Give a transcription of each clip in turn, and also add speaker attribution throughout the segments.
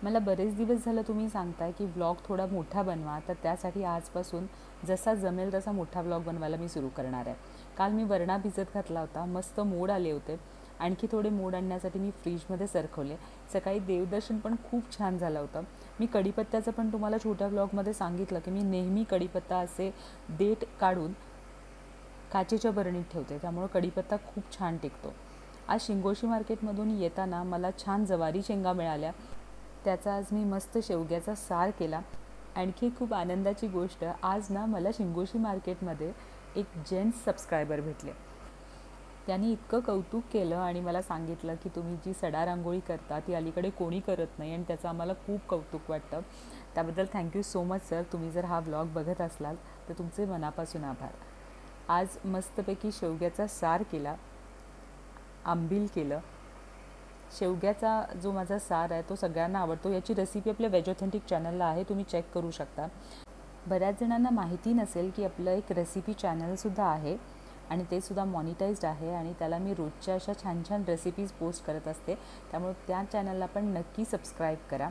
Speaker 1: मला बरेच दिवस झालं तुम्ही सांगताय की व्लॉग थोडा मोठा बनवा, तर त्यासाठी आजपासून जसा जमेल तसा मोठा व्लॉग बनवायला मी सुरू करणार आहे. काल मी वरणा भिजत घातला होता, मस्त मोड आले होते. आणखी थोडे मोड आणण्यासाठी मी फ्रीजमध्ये सरकवले. सकाळी देवदर्शन पण खूप छान झालं होतं. मी कढीपत्त्याचं पण तुम्हाला छोट्या व्लॉगमध्ये सांगितलं की मी नेहमी कढीपत्ता असे देठ काढून काचेच्या बरणीत ठेवते, त्यामुळे कढीपत्ता खूप छान टिकतो. आज शिंगोशी मार्केटमधून येताना मला छान जवारी शेंगा मिळाल्या. त्याचा आज मी मस्त शेवग्याचा सार केला. आणखी खूप आनंदाची गोष्ट, आज ना मला शिंगोशी मार्केटमध्ये एक जेंट्स सबस्क्रायबर भेटले. त्यांनी इतकं कौतुक केलं आणि मला सांगितलं की तुम्ही जी सडा रांगोळी करता ती अलीकडे कोणी करत नाही आणि त्याचं आम्हाला खूप कौतुक वाटतं. त्याबद्दल थँक्यू सो मच सर. तुम्ही जर हा व्लॉग बघत असलाल तर तुमचे मनापासून आभार. आज मस्तपैकी शेवग्याचा सार केला, आंबील केलं. शेवग्याचा जो माझा सार आहे तो सगळ्यांना आवडतो. याची रेसिपी आपल्या वेज ऑथेंटिक चॅनलला आहे, तुम्ही चेक करू शकता. बऱ्याच जणांना माहिती नसेल की आपलं एक रेसिपी चॅनलसुद्धा आहे आणि ते सुद्धा मॉनिटाइज्ड आहे आणि त्याला मी रोजच्या अशा छान छान रेसिपीज पोस्ट करत असते. त्यामुळे त्या चॅनलला पण नक्की सबस्क्राईब करा.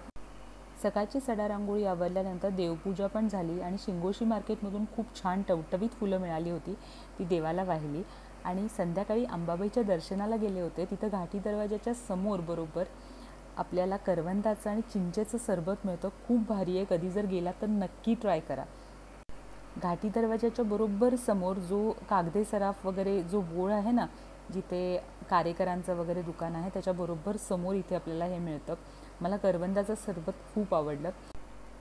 Speaker 1: सकाळची सडा रांगोळी आवरल्यानंतर देवपूजा पण झाली आणि शिंगोशी मार्केटमधून खूप छान टवटवीत फुलं मिळाली होती, ती देवाला वाहिली. आणि संध्याकाळी अंबाबाईच्या दर्शनाला गेले होते. तिथं घाटी दरवाजाच्या समोर बरोबर आपल्याला करवंदाचं आणि चिंचेचं सरबत मिळतं, खूप भारी आहे. कधी जर गेला तर नक्की ट्राय करा. घाटी दरवाजाच्या बरोबर समोर जो कागदे सराफ वगैरे जो बोळ आहे ना, जिथे कारेकरांचं वगैरे दुकान आहे, त्याच्याबरोबर समोर इथे आपल्याला हे मिळतं. मला करवंदाचं सरबत खूप आवडलं.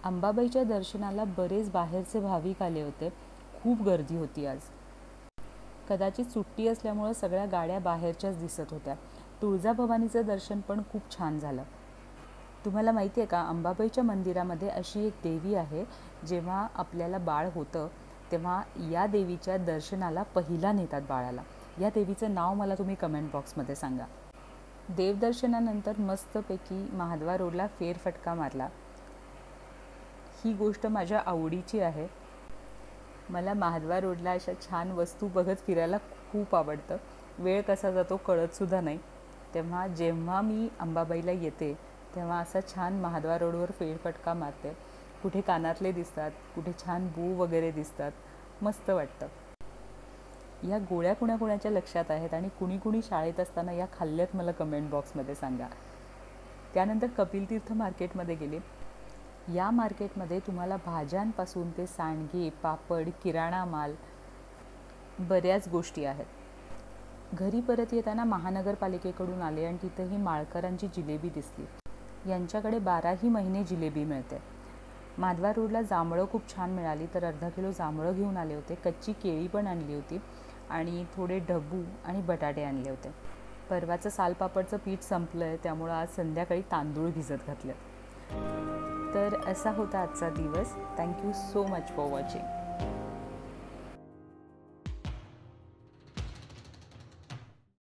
Speaker 1: अंबाबाईच्या दर्शनाला बरेच बाहेरचे भाविक आले होते, खूप गर्दी होती आज. कदाचित सुट्टी असल्यामुळं सगळ्या गाड्या बाहेरच्याच दिसत होत्या. तुळजाभवानीचं दर्शन पण खूप छान झालं. तुम्हाला माहिती आहे का, अंबाबाईच्या मंदिरामध्ये अशी एक देवी आहे, जेव्हा आपल्याला बाळ होतं तेव्हा या देवीच्या दर्शनाला पहिला नेतात बाळाला. या देवीचं नाव मला तुम्ही कमेंट बॉक्समध्ये सांगा. देवदर्शनानंतर मस्तपैकी महाद्वार रोडला फेरफटका मारला. ही गोष्ट माझ्या आवडीची आहे. मला महाद्वार रोडला अशा छान वस्तू बघत फिरायला खूप आवडतं. वेळ कसा जातो कळतसुद्धा नाही. तेव्हा जेव्हा मी अंबाबाईला येते तेव्हा असा छान महाद्वार रोडवर फेरफटका मारते. कुठे कानातले दिसतात, कुठे छान बू वगैरे दिसतात, मस्त वाटतं. या गोळ्या कुणाकुणाच्या लक्षात आहेत आणि कुणी कुणी शाळेत असताना या खाल्ल्यात मला कमेंट बॉक्समध्ये सांगा. त्यानंतर कपिलतीर्थ मार्केटमध्ये गेले. या मार्केटमध्ये तुम्हाला भाज्यांपासून ते सांडगे, पापड, किराणा माल बऱ्याच गोष्टी आहेत. घरी परत येताना महानगरपालिकेकडून आले आणि तिथंही माळकरांची जिलेबी दिसली. यांच्याकडे 12ही महिने जिलेबी मिळते. महाद्वार रोडला जांभळं खूप छान मिळाली, तर अर्धा किलो जांभळं घेऊन आले होते. कच्ची केळी पण आणली होती आणि थोडे ढबू आणि बटाटे आणले होते. परवाचं सालपापडचं पीठ संपलं आहे, त्यामुळं आज संध्याकाळी तांदूळ भिजत घातले. तर असा होता आजचा दिवस. Thank you so much for watching.